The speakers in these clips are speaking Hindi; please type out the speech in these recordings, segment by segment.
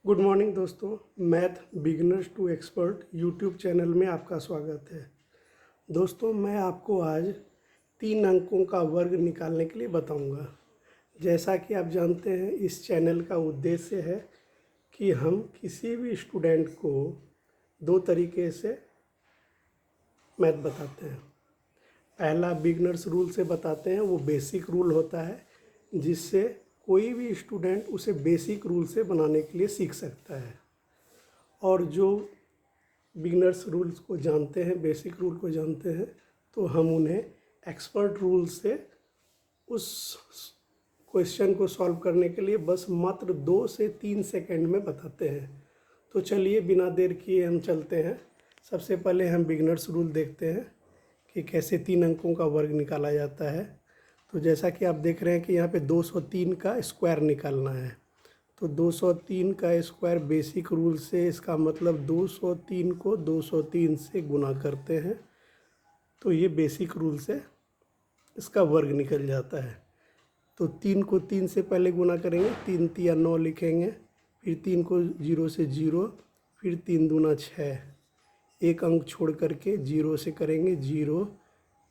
गुड मॉर्निंग दोस्तों। Math beginners to expert YouTube channel में आपका स्वागत है। दोस्तों, मैं आपको आज 3 अंकों का वर्ग निकालने के लिए बताऊंगा। जैसा कि आप जानते हैं, इस चैनल का उद्देश्य है कि हम किसी भी स्टूडेंट को 2 तरीके से मैथ बताते हैं। पहला बिगिनर्स रूल से बताते हैं, वो बेसिक रूल होता है जिससे कोई भी स्टूडेंट उसे बेसिक रूल से बनाने के लिए सीख सकता है। और जो बिगिनर्स रूल्स को जानते हैं, बेसिक रूल को जानते हैं, तो हम उन्हें एक्सपर्ट रूल से उस क्वेश्चन को सॉल्व करने के लिए बस मात्र 2 से 3 सेकंड में बताते हैं। तो चलिए बिना देर किए हम चलते हैं। सबसे पहले हम बिगिनर्स रूल देखते हैं कि कैसे 3 अंकों का वर्ग निकाला जाता है। तो जैसा कि आप देख रहे हैं कि यहाँ पे 203 का स्क्वायर निकालना है। तो 203 का स्क्वायर बेसिक रूल से, इसका मतलब 203 को 203 से गुना करते हैं तो ये बेसिक रूल से इसका वर्ग निकल जाता है। तो 3 को 3 से पहले गुना करेंगे, 3 तिया 9 लिखेंगे, फिर 3 को 0 से 0, फिर 3 दूना 6, एक अंक छोड़ करके 0 से करेंगे, 0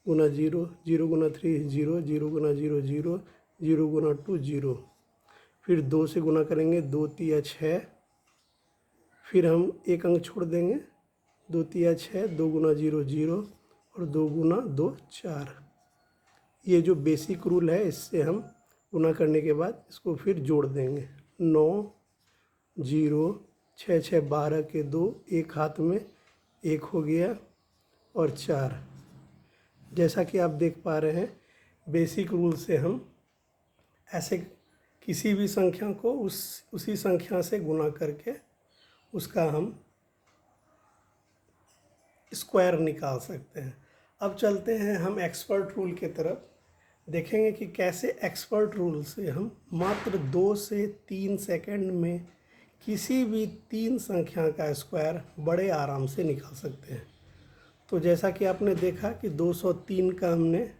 गुना 0, 0 गुना 3 0, 0 गुना 0 0, 0 गुना 2 0, फिर 2 से गुना करेंगे, 2 तिया 6, फिर हम एक अंक छोड़ देंगे, 2 तिया 6, 2 गुना 0 0 और 2 गुना 2 4। ये जो बेसिक रूल है, इससे हम गुना करने के बाद इसको फिर जोड़ देंगे। 9 0 6 6 12 के 2, एक हाथ में 1 हो गया और 4। जैसा कि आप देख पा रहे हैं, बेसिक रूल से हम ऐसे किसी भी संख्या को उसी संख्या से गुना करके उसका हम स्क्वायर निकाल सकते हैं। अब चलते हैं हम एक्सपर्ट रूल की तरफ, देखेंगे कि कैसे एक्सपर्ट रूल से हम मात्र 2 से 3 सेकंड में किसी भी 3 संख्या का स्क्वायर बड़े आराम से निकाल सकते हैं। तो जैसा कि आपने देखा कि 203 का हमने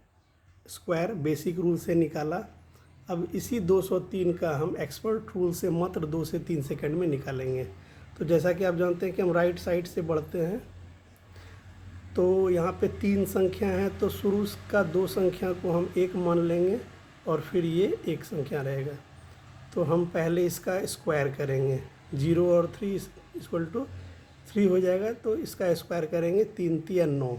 स्क्वायर बेसिक रूल से निकाला। अब इसी 203 का हम एक्सपर्ट रूल से मात्र 2 से 3 सेकंड में निकालेंगे। तो जैसा कि आप जानते हैं कि हम राइट साइड से बढ़ते हैं, तो यहाँ पे 3 संख्या है, तो शुरू का 2 संख्या को हम 1 मान लेंगे और फिर ये 1 संख्या रहेगा। तो हम पहले इसका स्क्वायर करेंगे, 0 और 3 इक्वल टू 3 हो जाएगा, तो इसका स्क्वायर करेंगे, 3 तिया 9।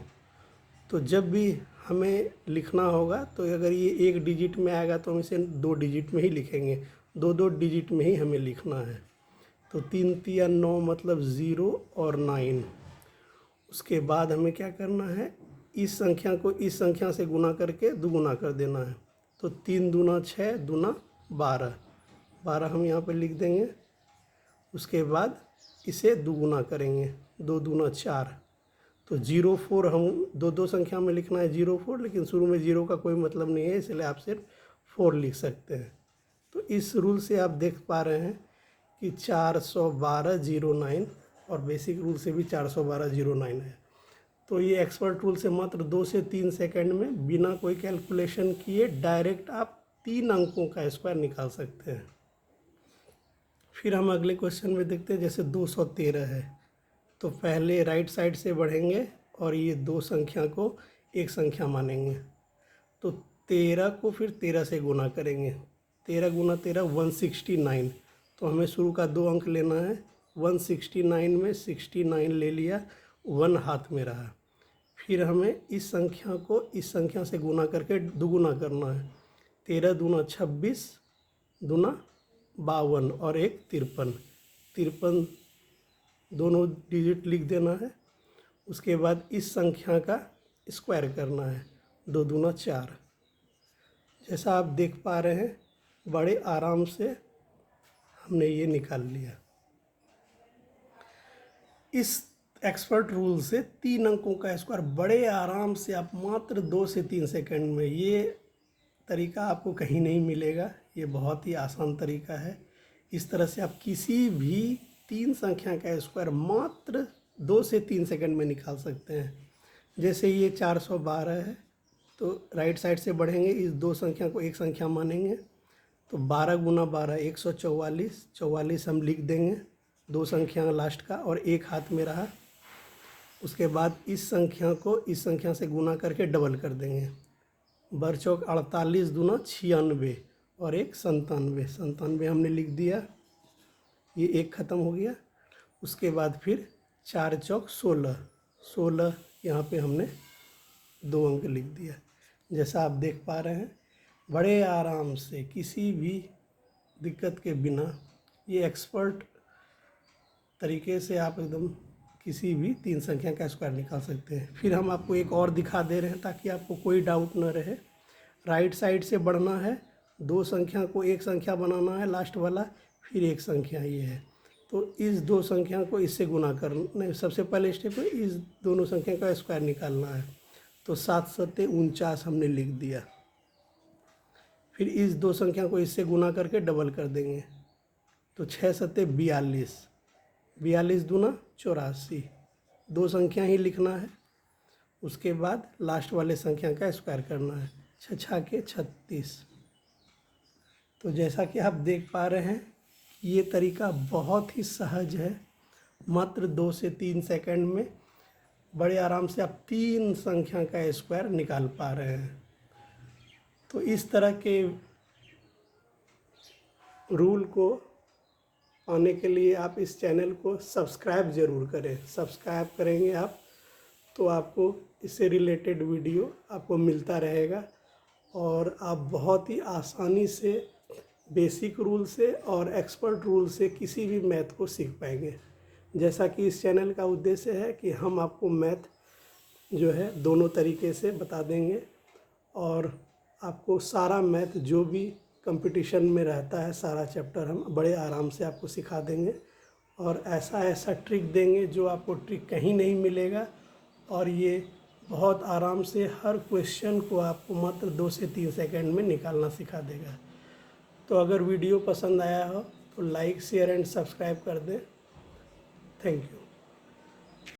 तो जब भी हमें लिखना होगा, तो अगर ये 1 डिजिट में आएगा तो हम इसे 2 डिजिट में ही लिखेंगे, 2 डिजिट में ही हमें लिखना है। तो 3 तिया 9 मतलब 0 और 9। उसके बाद हमें क्या करना है, इस संख्या को इस संख्या से गुना करके दुगुना कर देना है। तो 3 दूना 6 दूना 12, 12 हम यहाँ पर लिख देंगे। उसके बाद इसे दुगुना करेंगे, 2 दूना 4। तो 04 हम 2 संख्या में लिखना है, 04, लेकिन शुरू में 0 का कोई मतलब नहीं है, इसलिए आप सिर्फ 4 लिख सकते हैं। तो इस रूल से आप देख पा रहे हैं कि 412 09 और बेसिक रूल से भी 412 09 है। तो ये एक्सपर्ट रूल से मात्र 2 से 3 सेकंड में बिना कोई कैलकुलेशन किए डायरेक्ट आप 3 अंकों का स्क्वायर निकाल सकते हैं। फिर हम अगले क्वेश्चन में देखते हैं, जैसे 213 है, तो पहले राइट साइड से बढ़ेंगे और ये 2 संख्या को 1 संख्या मानेंगे। तो 13 को फिर 13 से गुना करेंगे, 13 गुना 13 169। तो हमें शुरू का 2 अंक लेना है, 169 में 69 ले लिया, 1 हाथ में रहा। फिर हमें इस संख्या को इस संख्या से गुना करके दुगुना करना है, 13 दूना 26, दूना 52 और 1 53, 53 दोनों डिजिट लिख देना है। उसके बाद इस संख्या का स्क्वायर करना है, 2 दूना 4। जैसा आप देख पा रहे हैं, बड़े आराम से हमने ये निकाल लिया। इस एक्सपर्ट रूल से 3 अंकों का स्क्वायर बड़े आराम से आप मात्र 2 से 3 सेकंड में, ये तरीका आपको कहीं नहीं मिलेगा, ये बहुत ही आसान तरीका है। इस तरह से आप किसी भी 3 संख्या का स्क्वायर मात्र 2 से 3 सेकंड में निकाल सकते हैं। जैसे ये 412 है, तो राइट साइड से बढ़ेंगे, इस 2 संख्या को 1 संख्या मानेंगे, तो 12 गुना 12 144, 44 हम लिख देंगे। 2 संख्या लास्ट का और 1 हाथ में रहा। उसके बाद इस संख्या को इस संख्या से गुना करके डबल कर देंगे। बर चौक 48 दूना 96 और 1 97। 97 हमने लिख दिया, ये 1 ख़त्म हो गया। उसके बाद फिर 4 चौक 16, 16 यहाँ पे हमने 2 अंक लिख दिया। जैसा आप देख पा रहे हैं, बड़े आराम से किसी भी दिक्कत के बिना ये एक्सपर्ट तरीके से आप एकदम किसी भी 3 संख्या का स्क्वायर निकाल सकते हैं। फिर हम आपको एक और दिखा दे रहे हैं ताकि आपको कोई डाउट न रहे। राइट साइड से बढ़ना है, 2 संख्या को 1 संख्या बनाना है लास्ट वाला, फिर 1 संख्या ये है। तो इस 2 संख्या को इससे गुना करना, सबसे पहले स्टेप है इस दोनों संख्या का स्क्वायर निकालना है। तो 7 सत्ते 49 हमने लिख दिया। फिर इस 2 संख्या को इससे गुना करके डबल कर देंगे। तो 6 सत्ते 42, 42 दूना 84, 2 संख्या ही लिखना है। उसके बाद लास्ट वाले संख्या का स्क्वायर करना है, 6 छाके 36। तो जैसा कि आप देख पा रहे हैं, ये तरीका बहुत ही सहज है। मात्र 2 से 3 सेकंड में बड़े आराम से आप 3 संख्या का स्क्वायर निकाल पा रहे हैं। तो इस तरह के रूल को पाने के लिए आप इस चैनल को सब्सक्राइब ज़रूर करें। सब्सक्राइब करेंगे आप तो आपको इससे रिलेटेड वीडियो आपको मिलता रहेगा और आप बहुत ही आसानी से बेसिक रूल से और एक्सपर्ट रूल से किसी भी मैथ को सीख पाएंगे। जैसा कि इस चैनल का उद्देश्य है कि हम आपको मैथ जो है दोनों तरीके से बता देंगे और आपको सारा मैथ जो भी कंपटीशन में रहता है सारा चैप्टर हम बड़े आराम से आपको सिखा देंगे और ऐसा ट्रिक देंगे जो आपको ट्रिक कहीं नहीं मिलेगा। और ये बहुत आराम से हर क्वेश्चन को आपको मात्र 2 से 3 सेकंड में निकालना सिखा देगा। तो अगर वीडियो पसंद आया हो तो लाइक शेयर एंड सब्सक्राइब कर दें। Thank you.